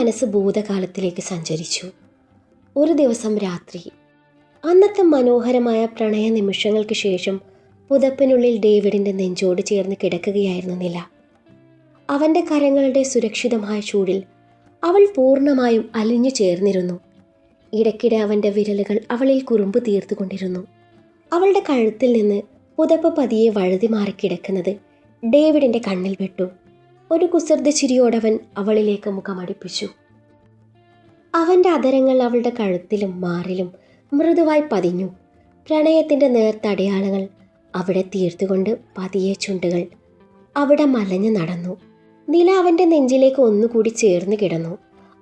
മനസ്സ് ഭൂതകാലത്തിലേക്ക് സഞ്ചരിച്ചു. ഒരു ദിവസം രാത്രി, അന്നത്തെ മനോഹരമായ പ്രണയ നിമിഷങ്ങൾക്ക് ശേഷം പുതപ്പിനുള്ളിൽ ഡേവിഡിൻ്റെ നെഞ്ചോട് ചേർന്ന് കിടക്കുകയായിരുന്നു നില. അവൻ്റെ കരങ്ങളുടെ സുരക്ഷിതമായ ചൂടിൽ അവൾ പൂർണ്ണമായും അലിഞ്ഞു ചേർന്നിരുന്നു. ഇടയ്ക്കിടെ അവൻ്റെ വിരലുകൾ അവളിൽ കുറുമ്പ് തീർത്തുകൊണ്ടിരുന്നു. അവളുടെ കഴുത്തിൽ നിന്ന് പുതപ്പ് പതിയെ വഴുതി മാറിക്കിടക്കുന്നത് ഡേവിഡിൻ്റെ കണ്ണിൽ പെട്ടു. ഒരു കുസൃതി ചിരിയോടവൻ അവളിലേക്ക് മുഖമടിപ്പിച്ചു. അവൻ്റെ അധരങ്ങൾ അവളുടെ കഴുത്തിലും മാറിലും മൃദുവായി പതിഞ്ഞു. പ്രണയത്തിൻ്റെ നേർത്തടയാളങ്ങൾ അവിടെ തീർത്തുകൊണ്ട് പതിയെ ചുണ്ടുകൾ അവിടെ മലഞ്ഞു നടന്നു. നില അവൻ്റെ നെഞ്ചിലേക്ക് ഒന്നുകൂടി ചേർന്ന് കിടന്നു.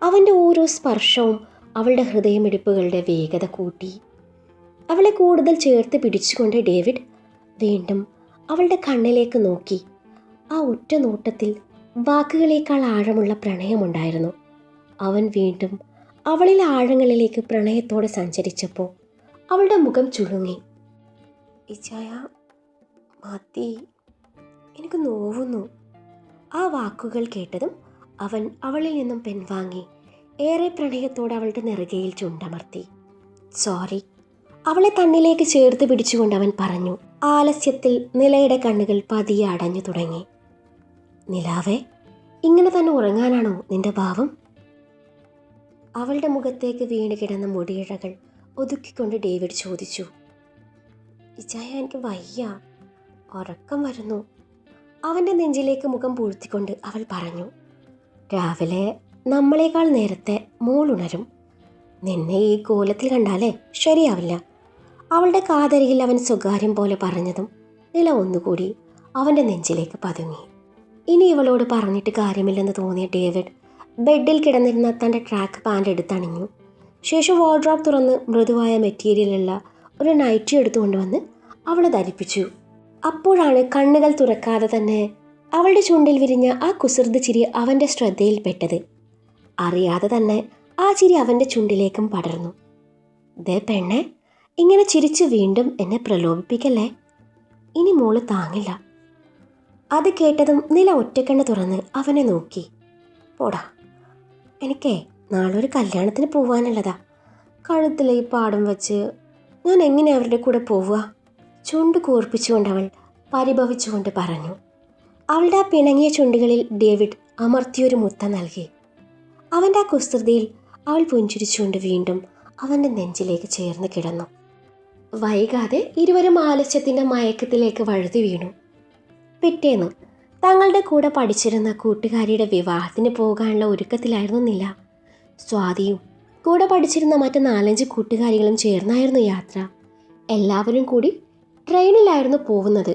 അവൻ്റെ ഓരോ സ്പർശവും അവളുടെ ഹൃദയമിടിപ്പുകളുടെ വേഗത കൂട്ടി. അവളെ കൂടുതൽ ചേർത്ത് പിടിച്ചുകൊണ്ട് ഡേവിഡ് വീണ്ടും അവളുടെ കണ്ണിലേക്ക് നോക്കി. ആ ഒറ്റ നോട്ടത്തിൽ വാക്കുകളേക്കാൾ ആഴമുള്ള പ്രണയമുണ്ടായിരുന്നു. അവൻ വീണ്ടും അവളിൽ ആഴങ്ങളിലേക്ക് പ്രണയത്തോടെ സഞ്ചരിച്ചപ്പോൾ അവളുടെ മുഖം ചുളുങ്ങി. ഇച്ചായ, മതി, എനിക്ക് നോവുന്നു. ആ വാക്കുകൾ കേട്ടതും അവൻ അവളിൽ നിന്നും പിൻവാങ്ങി ഏറെ പ്രണയത്തോടെ അവളുടെ നെറുകയിൽ ചുണ്ടമർത്തി. സോറി, അവളെ തന്നിലേക്ക് ചേർത്ത് പിടിച്ചുകൊണ്ട് അവൻ പറഞ്ഞു. ആലസ്യത്തിൽ നിലയുടെ കണ്ണുകൾ പതിയെ അടഞ്ഞു തുടങ്ങി. നിലാവേ, ഇങ്ങനെ തന്നെ ഉറങ്ങാനാണോ നിന്റെ ഭാവം? അവളുടെ മുഖത്തേക്ക് വീണ് കിടന്ന മുടിയിഴകൾ ഒതുക്കിക്കൊണ്ട് ഡേവിഡ് ചോദിച്ചു. ഇച്ചായ, എനിക്ക് വയ്യ, ഉറക്കം വരുന്നു. അവൻ്റെ നെഞ്ചിലേക്ക് മുഖം പൂഴ്ത്തിക്കൊണ്ട് അവൾ പറഞ്ഞു. രാവിലെ നമ്മളെക്കാൾ നേരത്തെ മോളുണരും. നിന്നെ ഈ കോലത്തിൽ കണ്ടാലേ ശരിയാവില്ല. അവളുടെ കാതരിയിൽ അവൻ സ്വകാര്യം പോലെ പറഞ്ഞതും നില ഒന്നുകൂടി അവൻ്റെ നെഞ്ചിലേക്ക് പതുങ്ങി. ഇനി ഇവളോട് പറഞ്ഞിട്ട് കാര്യമില്ലെന്ന് തോന്നിയ ഡേവിഡ് ബെഡിൽ കിടന്നിരുന്ന തൻ്റെ ട്രാക്ക് പാൻ്റ് എടുത്തണിഞ്ഞു. ശേഷം വാർഡ്രോബ് തുറന്ന് മൃദുവായ മെറ്റീരിയലുള്ള ഒരു നൈറ്റി എടുത്തുകൊണ്ടുവന്ന് അവളെ ധരിപ്പിച്ചു. അപ്പോഴാണ് കണ്ണുകൾ തുറക്കാതെ തന്നെ അവളുടെ ചുണ്ടിൽ വിരിഞ്ഞ ആ കുസൃതി ചിരി അവൻ്റെ ശ്രദ്ധയിൽപ്പെട്ടത്. അറിയാതെ തന്നെ ആ ചിരി അവൻ്റെ ചുണ്ടിലേക്കും പടർന്നു. ദേ പെണ്ണെ, ഇങ്ങനെ ചിരിച്ച് വീണ്ടും എന്നെ പ്രലോഭിപ്പിക്കല്ലേ, ഇനി മോള് താങ്ങില്ല. അത് കേട്ടതും നില ഒറ്റക്കണ്ണ് തുറന്ന് അവനെ നോക്കി. പോടാ, എനിക്കേ നാളൊരു കല്യാണത്തിന് പോവാനുള്ളതാ. കഴുത്തിലെ ഈ പാടം വെച്ച് ഞാൻ എങ്ങനെ അവരുടെ കൂടെ പോവുക? ചുണ്ട് കൂർപ്പിച്ചുകൊണ്ട് അവൾ പരിഭവിച്ചുകൊണ്ട് പറഞ്ഞു. അവളുടെ ആ പിണങ്ങിയ ചുണ്ടുകളിൽ ഡേവിഡ് അമർത്തിയൊരു മുത്തം നൽകി. അവൻ്റെ ആ കുസൃതിയിൽ അവൾ പുഞ്ചിരിച്ചുകൊണ്ട് വീണ്ടും അവൻ്റെ നെഞ്ചിലേക്ക് ചേർന്ന് കിടന്നു. വൈകാതെ ഇരുവരും ആലസ്യത്തിൻ്റെ മയക്കത്തിലേക്ക് വഴുതി വീണു. പിറ്റേന്ന് തങ്ങളുടെ കൂടെ പഠിച്ചിരുന്ന കൂട്ടുകാരിയുടെ വിവാഹത്തിന് പോകാനുള്ള ഒരുക്കത്തിലായിരുന്നു നില. സ്വാതിയും കൂടെ പഠിച്ചിരുന്ന മറ്റ് 4-5 കൂട്ടുകാരികളും ചേർന്നായിരുന്നു യാത്ര. എല്ലാവരും കൂടി ട്രെയിനിലായിരുന്നു പോകുന്നത്.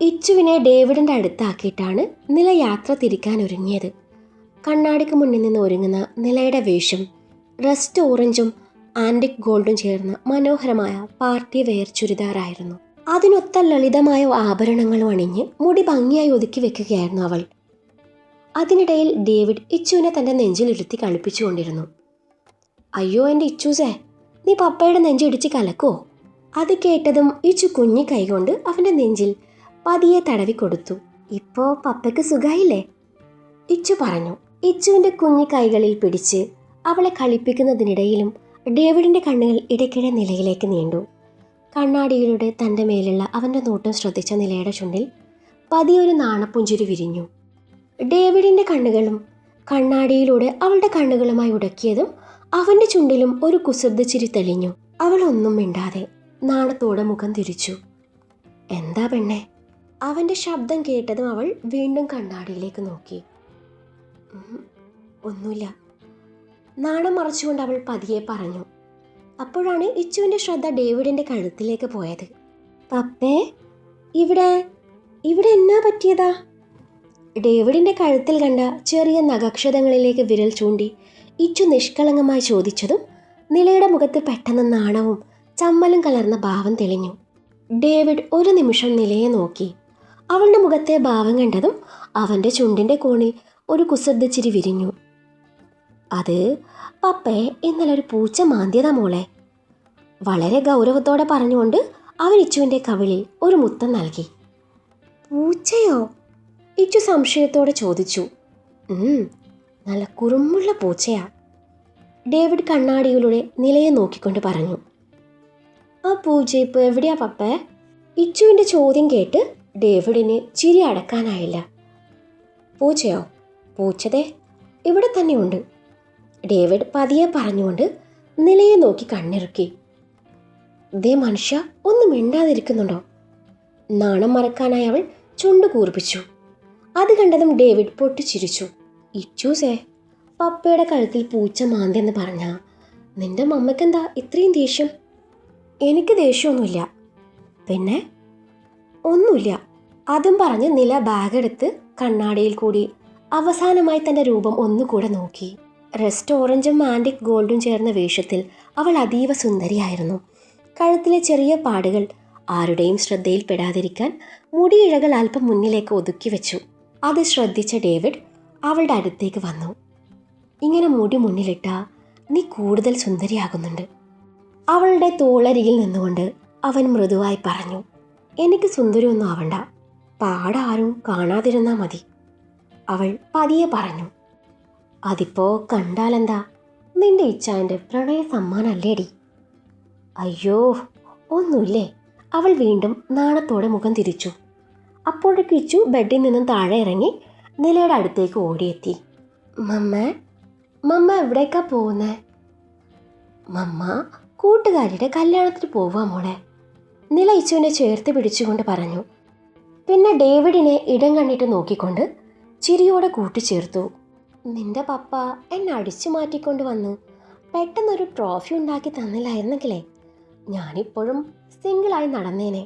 ഇച്ചുവിനെ ഡേവിഡിൻ്റെ അടുത്താക്കിയിട്ടാണ് നില യാത്ര തിരിക്കാൻ ഒരുങ്ങിയത്. കണ്ണാടിക്ക് മുന്നിൽ നിന്ന് ഒരുങ്ങുന്ന നിലയുടെ വേഷം റസ്റ്റ് ഓറഞ്ചും ആൻറ്റിക് ഗോൾഡും ചേർന്ന മനോഹരമായ പാർട്ടി വെയർ ചുരിദാറായിരുന്നു. അതിനൊത്ത ലളിതമായ ആഭരണങ്ങളും അണിഞ്ഞ് മുടി ഭംഗിയായി ഒതുക്കി വെക്കുകയായിരുന്നു അവൾ. അതിനിടയിൽ ഡേവിഡ് ഇച്ചുവിനെ തൻ്റെ നെഞ്ചിലിരുത്തി കളിപ്പിച്ചുകൊണ്ടിരുന്നു. അയ്യോ എൻ്റെ ഇച്ചൂസേ, നീ പപ്പയുടെ നെഞ്ചിടിച്ച് കലക്കോ? അത് കേട്ടതും ഇച്ചു കുഞ്ഞി കൈകൊണ്ട് അവൻ്റെ നെഞ്ചിൽ പതിയെ തടവിക്കൊടുത്തു. ഇപ്പോൾ പപ്പയ്ക്ക് സുഖായില്ലേ? ഇച്ചു പറഞ്ഞു. ഇച്ചുവിൻ്റെ കുഞ്ഞി കൈകളിൽ പിടിച്ച് അവളെ കളിപ്പിക്കുന്നതിനിടയിലും ഡേവിഡിൻ്റെ കണ്ണുകൾ ഇടയ്ക്കിടെ നിലയിലേക്ക് നീണ്ടു. കണ്ണാടിയിലൂടെ തൻ്റെ മേലുള്ള അവൻ്റെ നോട്ടം ശ്രദ്ധിച്ച നിലയുടെ ചുണ്ടിൽ പതിയൊരു നാണപ്പുഞ്ചിരി വിരിഞ്ഞു. ഡേവിഡിൻ്റെ കണ്ണുകളും കണ്ണാടിയിലൂടെ അവളുടെ കണ്ണുകളുമായി ഉടക്കിയതും അവൻ്റെ ചുണ്ടിലും ഒരു കുസൃതി ചിരി തെളിഞ്ഞു. അവൾ ഒന്നും മിണ്ടാതെ നാണത്തോടെ മുഖം തിരിച്ചു. എന്താ പെണ്ണെ? അവൻ്റെ ശബ്ദം കേട്ടതും അവൾ വീണ്ടും കണ്ണാടിയിലേക്ക് നോക്കി. ഒന്നുമില്ല, നാണം മറച്ചുകൊണ്ട് അവൾ പതിയെ പറഞ്ഞു. അപ്പോഴാണ് ഇച്ചുവിൻ്റെ ശ്രദ്ധ ഡേവിഡിൻ്റെ കഴുത്തിലേക്ക് പോയത്. പപ്പേ, ഇവിടെ എന്നാ പറ്റിയതാ? ഡേവിഡിൻ്റെ കഴുത്തിൽ കണ്ട ചെറിയ നഖക്ഷതങ്ങളിലേക്ക് വിരൽ ചൂണ്ടി ഇച്ചു നിഷ്കളങ്കമായി ചോദിച്ചതും നിലയുടെ മുഖത്ത് പെട്ടെന്ന് നാണവും ചമ്മലും കലർന്ന ഭാവം തെളിഞ്ഞു. ഡേവിഡ് ഒരു നിമിഷം നിലയെ നോക്കി. അവളുടെ മുഖത്തെ ഭാവം കണ്ടതും അവൻ്റെ ചുണ്ടിൻ്റെ കോണിൽ ഒരു കുസൃതി ചിരി വിരിഞ്ഞു. അത് പപ്പയെ ഇന്നലെ ഒരു പൂച്ച മാന്തിയതാ മോളെ. വളരെ ഗൗരവത്തോടെ പറഞ്ഞുകൊണ്ട് അവൻ ഇച്ചുവിൻ്റെ കവിളിൽ ഒരു മുത്തം നൽകി. പൂച്ചയോ? ഇച്ചു സംശയത്തോടെ ചോദിച്ചു. നല്ല കുറുമ്പുള്ള പൂച്ചയാ. ഡേവിഡ് കണ്ണാടിയിലൂടെ നിലയെ നോക്കിക്കൊണ്ട് പറഞ്ഞു. ആ പൂച്ച ഇപ്പോൾ എവിടെയാ പപ്പേ? ഇച്ചുവിൻ്റെ ചോദ്യം കേട്ട് ഡേവിഡിന് ചിരി അടക്കാനായില്ല. പൂച്ചയോ? പൂച്ചതേ ഇവിടെ തന്നെയുണ്ട്, ഡേവിഡ് പതിയെ പറഞ്ഞുകൊണ്ട് നിലയെ നോക്കി കണ്ണിറുക്കി. ദേ മനുഷ്യ, ഒന്നും മിണ്ടാതിരിക്കുന്നുണ്ടോ? നാണം മറക്കാനായി അവൾ ചുണ്ടു കൂർപ്പിച്ചു. അത് കണ്ടതും ഡേവിഡ് പൊട്ടിച്ചിരിച്ചു. ഇച്ചൂസേ, പപ്പയുടെ കഴുത്തിൽ പൂച്ച മാന്തിയെന്ന് പറഞ്ഞാ നിന്റെ മമ്മയ്ക്കെന്താ ഇത്രയും ദേഷ്യം? എനിക്ക് ദേഷ്യമൊന്നുമില്ല. പിന്നെ? ഒന്നുമില്ല. അതും പറഞ്ഞ് നില ബാഗെടുത്ത് കണ്ണാടിയിൽ കൂടി അവസാനമായി തൻ്റെ രൂപം ഒന്നുകൂടെ നോക്കി. റെസ്റ്റ് ഓറഞ്ചും ആൻറ്റിക് ഗോൾഡും ചേർന്ന വേഷത്തിൽ അവൾ അതീവ സുന്ദരിയായിരുന്നു. കഴുത്തിലെ ചെറിയ പാടുകൾ ആരുടെയും ശ്രദ്ധയിൽപ്പെടാതിരിക്കാൻ മുടിയിഴകൾ അല്പം മുന്നിലേക്ക് ഒതുക്കി വെച്ചു. അത് ശ്രദ്ധിച്ച ഡേവിഡ് അവളുടെ അടുത്തേക്ക് വന്നു. ഇങ്ങനെ മുടി മുന്നിലിട്ടാ നീ കൂടുതൽ സുന്ദരിയാകുന്നുണ്ട്. അവളുടെ തോളരികിൽ നിന്നുകൊണ്ട് അവൻ മൃദുവായി പറഞ്ഞു. എനിക്ക് സുന്ദരിയൊന്നും ആവണ്ട, പാടാരും കാണാതിരുന്നാ മതി. അവൾ പതിയെ പറഞ്ഞു. അതിപ്പോ കണ്ടാലെന്താ, നിന്റെ ഇച്ഛാൻ്റെ പ്രണയ സമ്മാനല്ലേടി. അയ്യോ ഒന്നുമില്ലേ. അവൾ വീണ്ടും നാണത്തോടെ മുഖം തിരിച്ചു. അപ്പോഴേക്ക് ഇച്ചു ബെഡിൽ നിന്നും താഴെ ഇറങ്ങി നിലയുടെ അടുത്തേക്ക് ഓടിയെത്തി. മമ്മ എവിടേക്കാ പോകുന്നേ? മമ്മ കൂട്ടുകാരിയുടെ കല്യാണത്തിന് പോവാ മോളെ, നില ഇച്ചുവിനെ ചേർത്ത് പിടിച്ചുകൊണ്ട് പറഞ്ഞു. പിന്നെ ഡേവിഡിനെ ഇടം കണ്ടിട്ട് നോക്കിക്കൊണ്ട് ചിരിയോടെ കൂട്ടിച്ചേർത്തു. നിന്റെ പപ്പ എന്നെ അടിച്ചു മാറ്റിക്കൊണ്ട് വന്ന് പെട്ടെന്നൊരു ട്രോഫി ഉണ്ടാക്കി തന്നില്ലായിരുന്നെങ്കിലേ ഞാനിപ്പോഴും സിംഗിളായി നടന്നേനെ.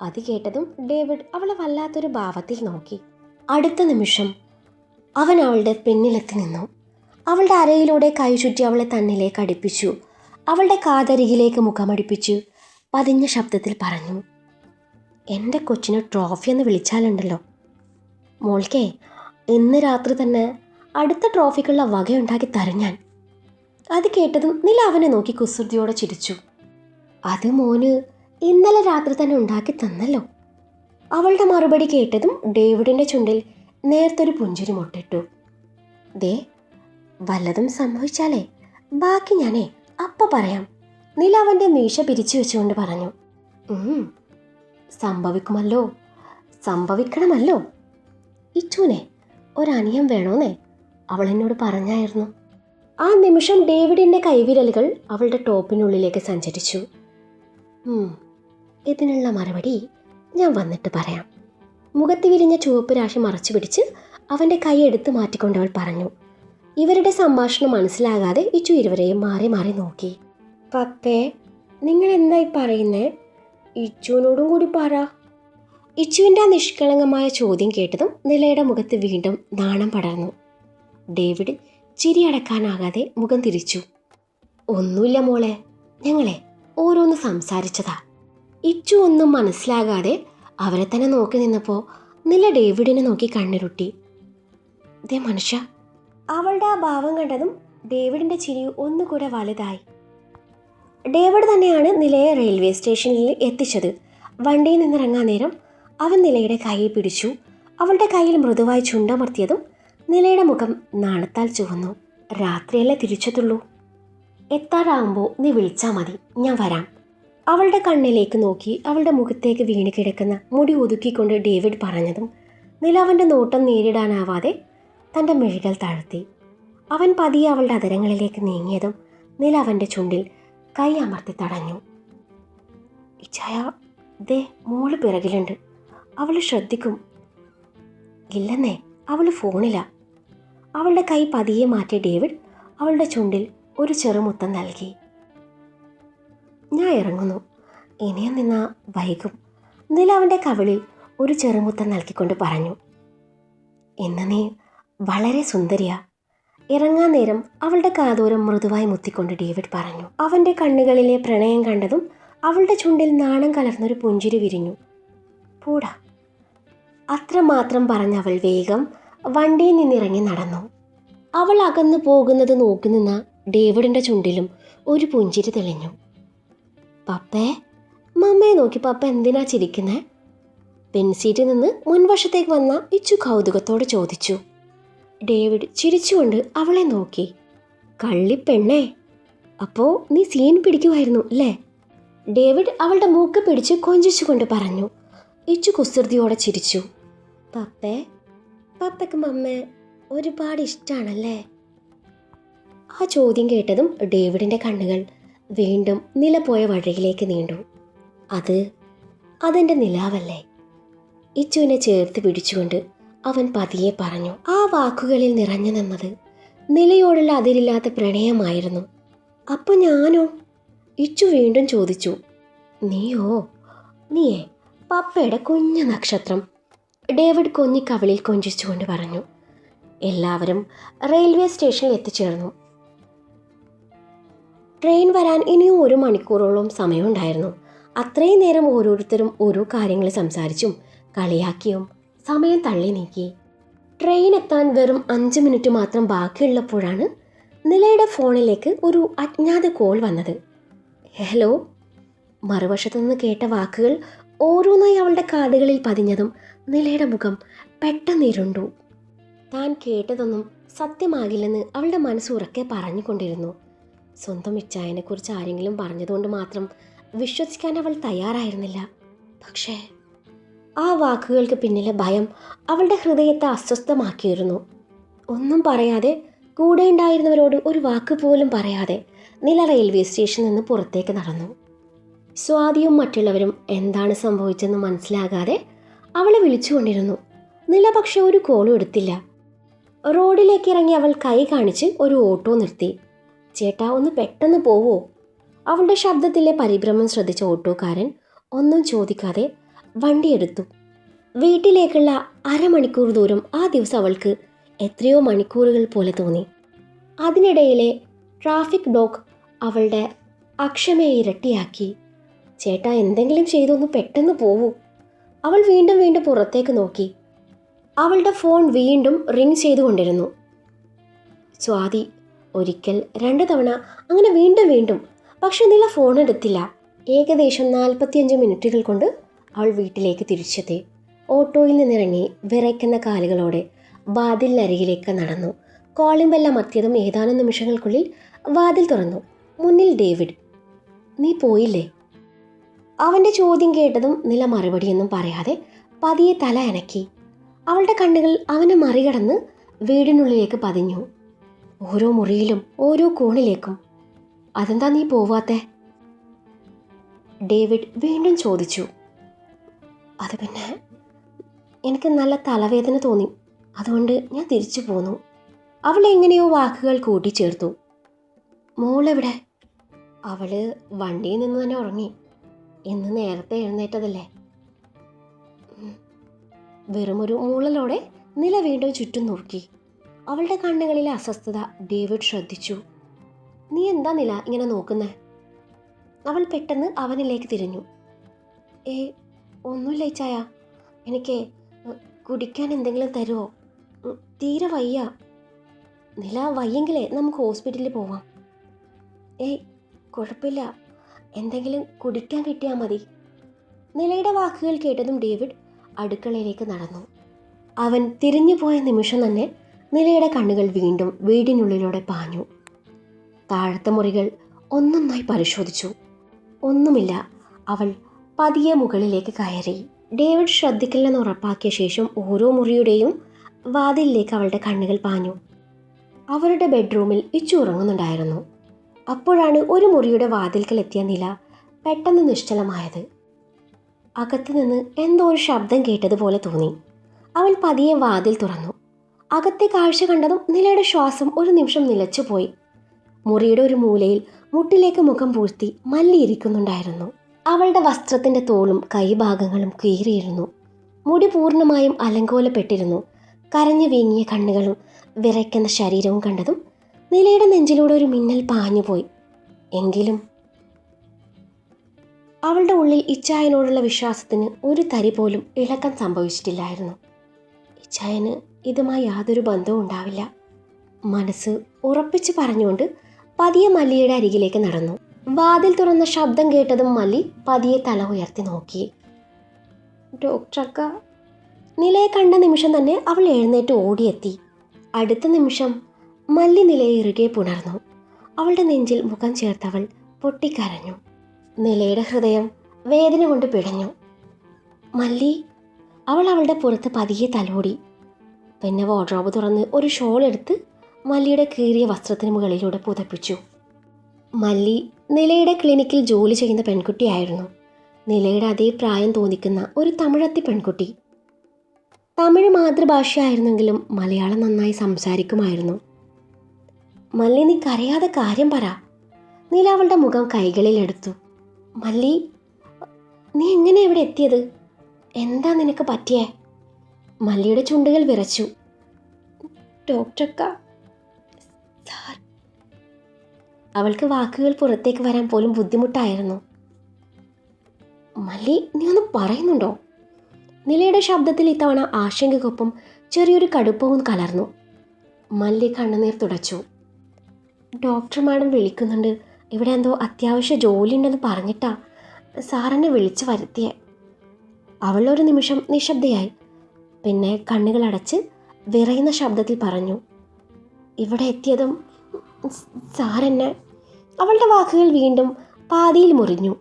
അത് കേട്ടതും ഡേവിഡ് അവളെ വല്ലാത്തൊരു ഭാവത്തിൽ നോക്കി. അടുത്ത നിമിഷം അവൻ അവളുടെ പിന്നിലെത്തി നിന്നു. അവളുടെ അരയിലൂടെ കൈ ചുറ്റി അവളെ തന്നിലേക്ക് അടുപ്പിച്ചു. അവളുടെ കാതരികിലേക്ക് മുഖമടിപ്പിച്ചു പതിഞ്ഞ ശബ്ദത്തിൽ പറഞ്ഞു. എൻ്റെ കൊച്ചിന് ട്രോഫി എന്ന് വിളിച്ചാലുണ്ടല്ലോ മോൾക്കേ, ഇന്ന് രാത്രി തന്നെ അടുത്ത ട്രോഫിക്കുള്ള വകയുണ്ടാക്കി തരും ഞാൻ. അത് കേട്ടതും നില അവനെ നോക്കി കുസൃതിയോടെ ചിരിച്ചു. അത് മോന് ഇന്നലെ രാത്രി തന്നെ ഉണ്ടാക്കി തന്നല്ലോ. അവളുടെ മറുപടി കേട്ടതും ഡേവിഡിൻ്റെ ചുണ്ടിൽ നേർത്തൊരു പുഞ്ചിരി മുട്ടിട്ടു. ദേ വല്ലതും സംഭവിച്ചാലേ ബാക്കി ഞാനേ അപ്പം പറയാം, നില അവൻ്റെ മീശ പിരിച്ചു വെച്ചുകൊണ്ട് പറഞ്ഞു. സംഭവിക്കുമല്ലോ, സംഭവിക്കണമല്ലോ. ഇച്ചൂനെ ഒരനിയം വേണോന്നേ അവൾ എന്നോട് പറഞ്ഞായിരുന്നു. ആ നിമിഷം ഡേവിഡിൻ്റെ കൈവിരലുകൾ അവളുടെ ടോപ്പിനുള്ളിലേക്ക് സഞ്ചരിച്ചു. ഇതിനുള്ള മറുപടി ഞാൻ വന്നിട്ട് പറയാം. മുഖത്ത് വിരിഞ്ഞ ചുവപ്പ് രാശി മറച്ചു പിടിച്ച് അവൻ്റെ കൈ എടുത്ത് മാറ്റിക്കൊണ്ട് അവൾ പറഞ്ഞു. ഇവരുടെ സംഭാഷണം മനസ്സിലാകാതെ ഇച്ചു ഇരുവരെയും മാറി മാറി നോക്കി. പപ്പേ, നിങ്ങൾ എന്തായി പറയുന്നേ? ഇച്ചുവിനോടും കൂടി പറ. ഇച്ചുവിൻ്റെ ആ നിഷ്കളങ്കമായ ചോദ്യം കേട്ടതും നിലയുടെ മുഖത്ത് വീണ്ടും നാണം പടർന്നു. ഡേവിഡ് ചിരി അടക്കാനാകാതെ മുഖം തിരിച്ചു. ഒന്നുമില്ല മോളെ, ഞങ്ങളെ ഓരോന്ന് സംസാരിച്ചതാ. ഇച്ചു ഒന്നും മനസ്സിലാകാതെ അവരെ തന്നെ നോക്കി നിന്നപ്പോൾ നില ഡേവിഡിനെ നോക്കി കണ്ണിരുട്ടി. ദേ മനുഷ്യ. അവളുടെ ആ ഭാവം കണ്ടതും ഡേവിഡിൻ്റെ ചിരി ഒന്നുകൂടെ വലുതായി. ഡേവിഡ് തന്നെയാണ് നിലയെ റെയിൽവേ സ്റ്റേഷനിൽ എത്തിച്ചത്. വണ്ടിയിൽ നിന്നിറങ്ങാൻ നേരം അവൻ നിലയുടെ കൈ പിടിച്ചു. അവളുടെ കയ്യിൽ മൃദുവായി ചുണ്ടമർത്തിയതും നിലയുടെ മുഖം നാണത്താൽ ചുവന്നു. രാത്രിയല്ലേ തിരിച്ചെത്തുള്ളൂ, എത്താറാവുമ്പോൾ നീ വിളിച്ചാൽ മതി, ഞാൻ വരാം. അവളുടെ കണ്ണിലേക്ക് നോക്കി അവളുടെ മുഖത്തേക്ക് വീണ് കിടക്കുന്ന മുടി ഒതുക്കിക്കൊണ്ട് ഡേവിഡ് പറഞ്ഞതും നില അവൻ്റെ നോട്ടം നേരിടാനാവാതെ തൻ്റെ മിഴികൾ താഴ്ത്തി. അവൻ പതിയെ അവളുടെ അധരങ്ങളിലേക്ക് നീങ്ങിയതും നില അവൻ്റെ ചുണ്ടിൽ കൈ അമർത്തി തടഞ്ഞു. ഇച്ചായ, ദേ മോള് പിറകിലുണ്ട്, അവൾ ശ്രദ്ധിക്കും. ഇല്ലെന്നേ, അവൾ ഫോണില്ല. അവളുടെ കൈ പതിയെ മാറ്റിയ ഡേവിഡ് അവളുടെ ചുണ്ടിൽ ഒരു ചെറുമുത്തം നൽകി. ഞാൻ ഇറങ്ങുന്നു, ഇനിയും നിന്നാ വൈകും. നില അവൻ്റെ കവിളിൽ ഒരു ചെറുമുത്തം നൽകിക്കൊണ്ട് പറഞ്ഞു. ഇന്ന് നീ വളരെ സുന്ദരിയാ. ഇറങ്ങാൻ നേരം അവളുടെ കാതോരം മൃദുവായി മുത്തിക്കൊണ്ട് ഡേവിഡ് പറഞ്ഞു. അവൻ്റെ കണ്ണുകളിലെ പ്രണയം കണ്ടതും അവളുടെ ചുണ്ടിൽ നാണം കലർന്നൊരു പുഞ്ചിരി വിരിഞ്ഞു. പൂടാ. അത്രമാത്രം പറഞ്ഞവൾ വേഗം വണ്ടിയിൽ നിന്നിറങ്ങി നടന്നു. അവൾ അകന്നു പോകുന്നത് നോക്കി നിന്ന ഡേവിഡിൻ്റെ ചുണ്ടിലും ഒരു പുഞ്ചിരി തെളിഞ്ഞു. പപ്പേ, മമ്മയെ നോക്കി പപ്പ എന്തിനാ ചിരിക്കുന്നേ? പെൻസീറ്റിൽ നിന്ന് മുൻവശത്തേക്ക് വന്ന ഇച്ചു കൗതുകത്തോടെ ചോദിച്ചു. ഡേവിഡ് ചിരിച്ചുകൊണ്ട് അവളെ നോക്കി. കള്ളിപ്പെണ്ണേ, അപ്പോൾ നീ സീൻ പിടിക്കുമായിരുന്നു അല്ലേ? ഡേവിഡ് അവളുടെ മൂക്ക് പിടിച്ച് കൊഞ്ചിച്ചുകൊണ്ട് പറഞ്ഞു. ഇച്ചു കുസൃതിയോടെ ചിരിച്ചു. പപ്പയ്ക്ക് മമ്മയെ ഒരുപാട് ഇഷ്ടമാണല്ലേ? ആ ചോദ്യം കേട്ടതും ഡേവിഡിൻ്റെ കണ്ണുകൾ വീണ്ടും നില പോയ വഴിയിലേക്ക് നീണ്ടു. അതെൻ്റെ നിലാവല്ലേ? ഇച്ചുവിനെ ചേർത്ത് പിടിച്ചുകൊണ്ട് അവൻ പതിയെ പറഞ്ഞു. ആ വാക്കുകളിൽ നിറഞ്ഞു നിന്നത് നിലയോടുള്ള അതിരില്ലാത്ത പ്രണയമായിരുന്നു. അപ്പം ഞാനോ? ഇച്ചു വീണ്ടും ചോദിച്ചു. നീയേ പപ്പയുടെ കുഞ്ഞു നക്ഷത്രം, ഡേവിഡ് കൊഞ്ഞിക്കവളിൽ കൊഞ്ചിച്ചുകൊണ്ട് പറഞ്ഞു. എല്ലാവരും റെയിൽവേ സ്റ്റേഷനിൽ എത്തിച്ചേർന്നു. ട്രെയിൻ വരാൻ ഇനിയും 1 മണിക്കൂറോളം സമയമുണ്ടായിരുന്നു. അത്രയും നേരം ഓരോരുത്തരും ഓരോ കാര്യങ്ങൾ സംസാരിച്ചും കളിയാക്കിയും സമയം തള്ളി നീക്കി. ട്രെയിൻ എത്താൻ വെറും 5 മിനിറ്റ് മാത്രം ബാക്കിയുള്ളപ്പോഴാണ് നിലയുടെ ഫോണിലേക്ക് ഒരു അജ്ഞാത കോൾ വന്നത്. ഹലോ. മറുവശത്തു നിന്ന് കേട്ട വാക്കുകൾ ഓരോന്നായി അവളുടെ കാതുകളിൽ പതിഞ്ഞതും നിലയുടെ മുഖം പെട്ടെന്നിരുണ്ടു. താൻ കേട്ടതൊന്നും സത്യമാകില്ലെന്ന് അവളുടെ മനസ്സ് ഉറക്കെ പറഞ്ഞുകൊണ്ടിരുന്നു. സ്വന്തം ഇച്ഛായനെക്കുറിച്ച് ആരെങ്കിലും പറഞ്ഞതുകൊണ്ട് മാത്രം വിശ്വസിക്കാൻ അവൾ തയ്യാറായിരുന്നില്ല. പക്ഷേ ആ വാക്കുകൾക്ക് പിന്നിലെ ഭയം അവളുടെ ഹൃദയത്തെ അസ്വസ്ഥമാക്കിയിരുന്നു. ഒന്നും പറയാതെ, കൂടെ ഉണ്ടായിരുന്നവരോട് ഒരു വാക്ക് പോലും പറയാതെ നില റെയിൽവേ സ്റ്റേഷനിൽ നിന്ന് പുറത്തേക്ക് നടന്നു. സ്വാതിയും മറ്റുള്ളവരും എന്താണ് സംഭവിച്ചെന്ന് മനസ്സിലാകാതെ അവളെ വിളിച്ചുകൊണ്ടിരുന്നു. നില പക്ഷെ ഒരു കോളും എടുത്തില്ല. റോഡിലേക്ക് ഇറങ്ങി അവൾ കൈ കാണിച്ച് ഒരു ഓട്ടോ നിർത്തി. ചേട്ടാ, ഒന്ന് പെട്ടെന്ന് പോവോ? അവളുടെ ശബ്ദത്തിലെ പരിഭ്രമം ശ്രദ്ധിച്ച ഓട്ടോക്കാരൻ ഒന്നും ചോദിക്കാതെ വണ്ടിയെടുത്തു. വീട്ടിലേക്കുള്ള 1/2 മണിക്കൂർ ദൂരം ആ ദിവസം അവൾക്ക് എത്രയോ മണിക്കൂറുകൾ പോലെ തോന്നി. അതിനിടയിലെ ട്രാഫിക് ബ്ലോക്ക് അവളുടെ അക്ഷമയെ ഇരട്ടിയാക്കി. ചേട്ടാ, എന്തെങ്കിലും ചെയ്തൊന്ന് പെട്ടെന്ന് പോവൂ. അവൾ വീണ്ടും വീണ്ടും പുറത്തേക്ക് നോക്കി. അവളുടെ ഫോൺ വീണ്ടും റിങ് ചെയ്തുകൊണ്ടിരുന്നു. സ്വാതി ഒരിക്കൽ 2 തവണ, അങ്ങനെ വീണ്ടും വീണ്ടും. പക്ഷെ നില ഫോൺ എടുത്തില്ല. ഏകദേശം 45 മിനിറ്റുകൾ കൊണ്ട് അവൾ വീട്ടിലേക്ക് തിരിച്ചെത്തി. ഓട്ടോയിൽ നിന്നിറങ്ങി വിറയ്ക്കുന്ന കാലുകളോടെ വാതിലിനരികിലേക്ക് നടന്നു. കോളിംഗ് ബെൽ അമർത്തിയതും ഏതാനും നിമിഷങ്ങൾക്കുള്ളിൽ വാതിൽ തുറന്നു. മുന്നിൽ ഡേവിഡ്. നീ പോയില്ലേ? അവൻ്റെ ചോദ്യം കേട്ടതും നില മറുപടിയൊന്നും പറയാതെ പതിയെ തല അനക്കി. അവളുടെ കണ്ണുകൾ അവനെ മറികടന്ന് വീടിനുള്ളിലേക്ക് പതിഞ്ഞു. ഓരോ മുറിയിലും ഓരോ കോണിലേക്കും. അതെന്താ നീ പോവാത്തെ? ഡേവിഡ് വീണ്ടും ചോദിച്ചു. അത് പിന്നെ എനിക്ക് നല്ല തലവേദന തോന്നി, അതുകൊണ്ട് ഞാൻ തിരിച്ചു പോന്നു. അവൾ എങ്ങനെയോ വാക്കുകൾ കൂട്ടിച്ചേർത്തു. മോളെവിടെ? അവള് വണ്ടിയിൽ നിന്ന് തന്നെ ഉറങ്ങി. ഇന്ന് നേരത്തെ എഴുന്നേറ്റതല്ലേ. വെറുമൊരു മൂളലോടെ നില വീണ്ടും ചുറ്റും നോക്കി. അവളുടെ കണ്ണുകളിലെ അസ്വസ്ഥത ഡേവിഡ് ശ്രദ്ധിച്ചു. നീ എന്താ നില ഇങ്ങനെ നോക്കുന്നേ? അവൾ പെട്ടെന്ന് അവനിലേക്ക് തിരിഞ്ഞു. ഒന്നുമില്ല ചായ, എനിക്ക് കുടിക്കാൻ എന്തെങ്കിലും തരുമോ? തീരെ വയ്യ. നില, വയ്യെങ്കിലേ നമുക്ക് ഹോസ്പിറ്റലിൽ പോവാം. കുഴപ്പമില്ല, എന്തെങ്കിലും കുടിക്കാൻ കിട്ടിയാൽ മതി. നിലയുടെ വാക്കുകൾ കേട്ടതും ഡേവിഡ് അടുക്കളയിലേക്ക് നടന്നു. അവൻ തിരിഞ്ഞു പോയ നിമിഷം തന്നെ നിലയുടെ കണ്ണുകൾ വീണ്ടും വീടിനുള്ളിലൂടെ പാഞ്ഞു. താഴത്തെ മുറികൾ ഒന്നൊന്നായി പരിശോധിച്ചു. ഒന്നുമില്ല. അവൾ പതിയെ മുകളിലേക്ക് കയറി. ഡേവിഡ് ശ്രദ്ധിക്കില്ലെന്ന് ഉറപ്പാക്കിയ ശേഷം ഓരോ മുറിയുടെയും വാതിലിലേക്ക് അവളുടെ കണ്ണുകൾ പാഞ്ഞു. അവരുടെ ബെഡ്റൂമിൽ ഇച്ചു ഉറങ്ങുന്നുണ്ടായിരുന്നു. അപ്പോഴാണ് ഒരു മുറിയുടെ വാതിൽക്കൽ എത്തിയ നില പെട്ടെന്ന് നിശ്ചലമായത്. അകത്തു നിന്ന് എന്തോ ഒരു ശബ്ദം കേട്ടതുപോലെ തോന്നി. അവൾ പതിയെ വാതിൽ തുറന്നു. അകത്തെ കാഴ്ച കണ്ടതും നിലയുടെ ശ്വാസം ഒരു നിമിഷം നിലച്ചുപോയി. മുറിയുടെ ഒരു മൂലയിൽ മുട്ടിലേക്ക് മുഖം പൂഴ്ത്തി മല്ലിയിരിക്കുന്നുണ്ടായിരുന്നു. അവളുടെ വസ്ത്രത്തിൻ്റെ തോളും കൈഭാഗങ്ങളും കീറിയിരുന്നു. മുടി പൂർണ്ണമായും അലങ്കോലപ്പെട്ടിരുന്നു. കരഞ്ഞു വീങ്ങിയ കണ്ണുകളും വിറയ്ക്കുന്ന ശരീരവും കണ്ടതും നിലയുടെ നെഞ്ചിലൂടെ ഒരു മിന്നൽ പാഞ്ഞുപോയി. എങ്കിലും അവളുടെ ഉള്ളിൽ ഇച്ചായനോടുള്ള വിശ്വാസത്തിന് ഒരു തരി പോലും ഇളക്കം സംഭവിച്ചിട്ടില്ലായിരുന്നു. ഇച്ചായന് ഇതുമായി യാതൊരു ബന്ധവും ഉണ്ടാവില്ല. മനസ്സ് ഉറപ്പിച്ച് പറഞ്ഞുകൊണ്ട് പതിയെ മല്ലിയുടെ അരികിലേക്ക് നടന്നു. വാതിൽ തുറന്ന ശബ്ദം കേട്ടതും മല്ലി പതിയെ തല ഉയർത്തി നോക്കി. ഡോക്ടറക്ക. നിലയെ കണ്ട നിമിഷം തന്നെ അവൾ എഴുന്നേറ്റ് ഓടിയെത്തി. അടുത്ത നിമിഷം മല്ലി നിലയെ ഇറുകെ പുണർന്നു. അവളുടെ നെഞ്ചിൽ മുഖം ചേർത്തവൾ പൊട്ടിക്കരഞ്ഞു. നിലയുടെ ഹൃദയം വേദന കൊണ്ട് പിടഞ്ഞു. മല്ലി, അവൾ അവളുടെ പുറത്ത് പതിയെ തലോടി. പിന്നെ വാർഡ്രോബ് തുറന്ന് ഒരു ഷോൾ എടുത്ത് മല്ലിയുടെ കീറിയ വസ്ത്രത്തിന് മുകളിലൂടെ പുതപ്പിച്ചു. മല്ലി നിലയുടെ ക്ലിനിക്കിൽ ജോലി ചെയ്യുന്ന പെൺകുട്ടിയായിരുന്നു. നിലയുടെ അതേ പ്രായം തോന്നിക്കുന്ന ഒരു തമിഴത്തി പെൺകുട്ടി. തമിഴ് മാതൃഭാഷയായിരുന്നെങ്കിലും മലയാളം നന്നായി സംസാരിക്കുമായിരുന്നു. മല്ലി, നീ കരയാതെ കാര്യം പറ. നില അവളുടെ മുഖം കൈകളിലെടുത്തു. മല്ലി, നീ എങ്ങനെ ഇവിടെ എത്തിയത്? എന്താ നിനക്ക് പറ്റിയേ? മല്ലിയുടെ ചുണ്ടുകൾ വിറച്ചു. ഡോക്ടർക്ക, സാർ. അവൾക്ക് വാക്കുകൾ പുറത്തേക്ക് വരാൻ പോലും ബുദ്ധിമുട്ടായിരുന്നു. മല്ലി, നീ ഒന്ന് പറയുന്നുണ്ടോ? നിലയുടെ ശബ്ദത്തിൽ ഇത്തവണ ആശങ്കയ്ക്കൊപ്പം ചെറിയൊരു കടുപ്പവും കലർന്നു. മല്ലി കണ്ണുനീർ തുടച്ചു. ഡോക്ടർ മാഡം വിളിക്കുന്നുണ്ട്. ഇവിടെ എന്തോ അത്യാവശ്യ ജോലി ഉണ്ടെന്ന് പറഞ്ഞിട്ടാ സാറിനെ വിളിച്ചു വരുത്തിയേ. അവളൊരു നിമിഷം നിശബ്ദയായി. പിന്നെ കണ്ണുകളടച്ച് വിറയുന്ന ശബ്ദത്തിൽ പറഞ്ഞു, ഇവിടെ എത്തിയതും സാറെന്നെ. അവളുടെ വാക്കുകൾ വീണ്ടും പാതിയിൽ മുറിഞ്ഞു.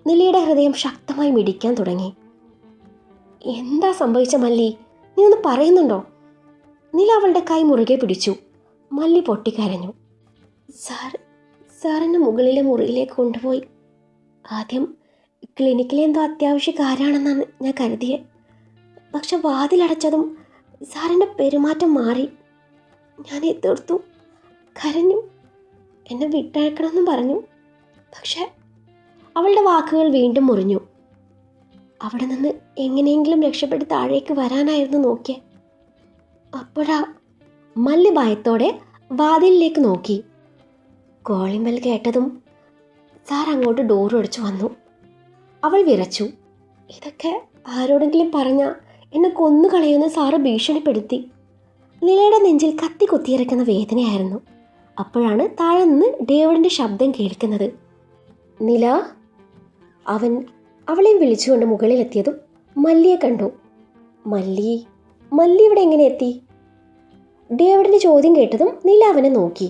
നിലയുടെ ഹൃദയം ശക്തമായി മിടിക്കാൻ തുടങ്ങി. എന്താ സംഭവിച്ച മല്ലി? നീ ഒന്ന് പറയുന്നുണ്ടോ? നില അവളുടെ കൈ മുറുകെ പിടിച്ചു. മല്ലി പൊട്ടിക്കരഞ്ഞു. സാറിന് മുകളിലെ മുറിയിലേക്ക് കൊണ്ടുപോയി. ആദ്യം ക്ലിനിക്കിലെ എന്തോ അത്യാവശ്യ കാര്യമാണെന്നാണ് ഞാൻ കരുതിയേ. പക്ഷെ വാതിലടച്ചതും സാറിൻ്റെ പെരുമാറ്റം മാറി. ഞാൻ എതിർത്തു, കരഞ്ഞു, എന്നെ വിട്ടയക്കണമെന്നും പറഞ്ഞു. പക്ഷെ അവളുടെ വാക്കുകൾ വീണ്ടും മുറിഞ്ഞു. അവിടെ നിന്ന് എങ്ങനെയെങ്കിലും രക്ഷപ്പെട്ട് താഴേക്ക് വരാനായിരുന്നു നോക്കിയേ. അപ്പോഴാ മല്ലി ഭയത്തോടെ വാതിലിലേക്ക് നോക്കി. കോളിംഗ് ബെൽ കേട്ടതും സാർ അങ്ങോട്ട് ഡോർ അടിച്ചു വന്നു. അവൾ വിറച്ചു. ഇതൊക്കെ ആരോടെങ്കിലും പറഞ്ഞ എന്നെ കൊന്നുകളയുമെന്ന് സാറ് ഭീഷണിപ്പെടുത്തി. നിലയുടെ നെഞ്ചിൽ കത്തി കുത്തിയിറക്കുന്ന വേദനയായിരുന്നു. അപ്പോഴാണ് താഴെ നിന്ന് ഡേവിഡിൻ്റെ ശബ്ദം കേൾക്കുന്നത്. നില. അവൻ അവളെ വിളിച്ചുകൊണ്ട് മുകളിലെത്തിയതും മല്ലിയെ കണ്ടു. മല്ലി ഇവിടെ എങ്ങനെ എത്തി? ഡേവിഡിൻ്റെ ചോദ്യം കേട്ടതും നില അവനെ നോക്കി.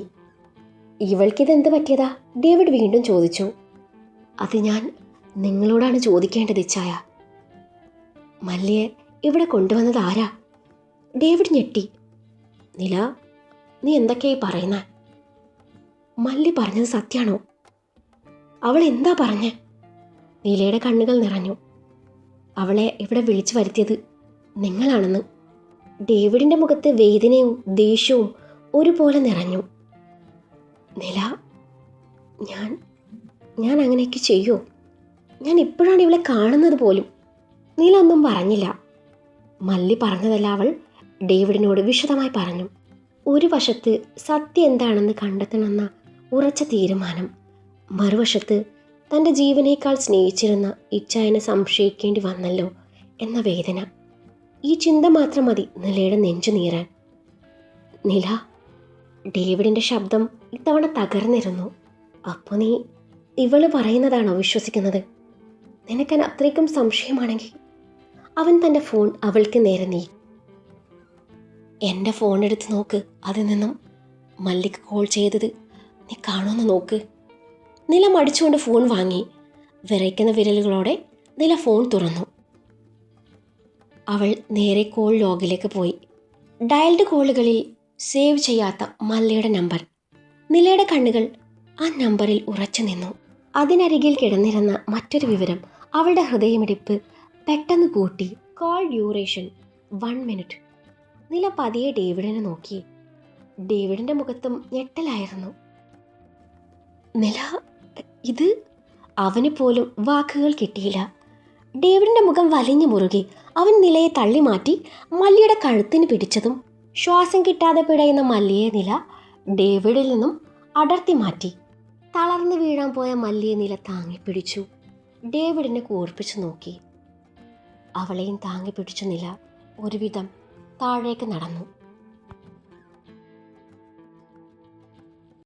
ഇവൾക്കിതെന്ത് പറ്റിയതാ? ഡേവിഡ് വീണ്ടും ചോദിച്ചു. അത് ഞാൻ നിങ്ങളോടാണ് ചോദിക്കേണ്ടത് ഇച്ചായ. മല്ലിയെ ഇവിടെ കൊണ്ടുവന്നത് ആരാ? ഡേവിഡ് ഞെട്ടി. നില, നീ എന്തൊക്കെയായി പറയുന്നേ? മല്ലി പറഞ്ഞത് സത്യാണോ? അവൾ എന്താ പറഞ്ഞേ? നീലയുടെ കണ്ണുകൾ നിറഞ്ഞു. അവളെ ഇവിടെ വിളിച്ചു വരുത്തിയത് നിങ്ങളാണെന്ന്. ഡേവിഡിൻ്റെ മുഖത്ത് വേദനയും ദേഷ്യവും ഒരുപോലെ നിറഞ്ഞു. നില, ഞാൻ അങ്ങനെയൊക്കെ ചെയ്യോ? ഞാൻ ഇപ്പോഴാണ് ഇവളെ കാണുന്നത് പോലും. നീല ഒന്നും പറഞ്ഞില്ല. മല്ലി പറഞ്ഞതല്ല അവൾ ഡേവിഡിനോട് വിശദമായി പറഞ്ഞു. ഒരു വശത്ത് സത്യം എന്താണെന്ന് കണ്ടെത്തണമെന്ന ഉറച്ച തീരുമാനം, മറുവശത്ത് തൻ്റെ ജീവനേക്കാൾ സ്നേഹിച്ചിരുന്ന ഇച്ചായനെ സംശയിക്കേണ്ടി വന്നല്ലോ എന്ന വേദന. ഈ ചിന്ത മാത്രം മതി നിലയുടെ നെഞ്ചു നീറാൻ. നില. ഡേവിഡിൻ്റെ ശബ്ദം ഇത്തവണ തകർന്നിരുന്നു. അപ്പോൾ നീ ഇവള് പറയുന്നതാണോ വിശ്വസിക്കുന്നത്? നിനക്കൻ അത്രയ്ക്കും സംശയമാണെങ്കിൽ അവൻ തൻ്റെ ഫോൺ അവൾക്ക് നേരെ നീ. എൻ്റെ ഫോൺ എടുത്ത് നോക്ക്. അതിൽ നിന്നും മല്ലിക്ക് കോൾ ചെയ്തത് നീ കാണുമെന്ന് നോക്ക്. നില മടിച്ചുകൊണ്ട് ഫോൺ വാങ്ങി. വിറയ്ക്കുന്ന വിരലുകളോടെ നില ഫോൺ തുറന്നു. അവൾ നേരെ കോൾ ലോഗിലേക്ക് പോയി. ഡയൽഡ് കോളുകളിൽ സേവ് ചെയ്യാത്ത മല്ലയുടെ നമ്പർ. നിലയുടെ കണ്ണുകൾ ആ നമ്പറിൽ ഉറച്ചു നിന്നു. അതിനരികിൽ കിടന്നിരുന്ന മറ്റൊരു വിവരം അവളുടെ ഹൃദയമിടിപ്പ് പെട്ടെന്ന് കൂട്ടി. Call duration 1 minute. നില പതിയെ ഡേവിഡിനെ നോക്കി. ഡേവിഡിൻ്റെ മുഖത്തും ഞെട്ടലായിരുന്നു. നില, ഇത്? അവന് പോലും വാക്കുകൾ കിട്ടിയില്ല. ഡേവിഡിൻ്റെ മുഖം വലിഞ്ഞു മുറുകി. അവൻ നിലയെ തള്ളി മാറ്റി മല്ലിയുടെ കഴുത്തിന് പിടിച്ചതും ശ്വാസം കിട്ടാതെ പിടയുന്ന മല്ലിയെ നില ഡേവിഡിൽ നിന്നും അടർത്തി മാറ്റി. തളർന്നു വീഴാൻ പോയ മല്ലിയെ നില താങ്ങിപ്പിടിച്ചു. ഡേവിഡിനെ കൂർപ്പിച്ചു നോക്കി. അവളെയും താങ്ങിപ്പിടിച്ചു നില ഒരുവിധം താഴേക്ക് നടന്നു.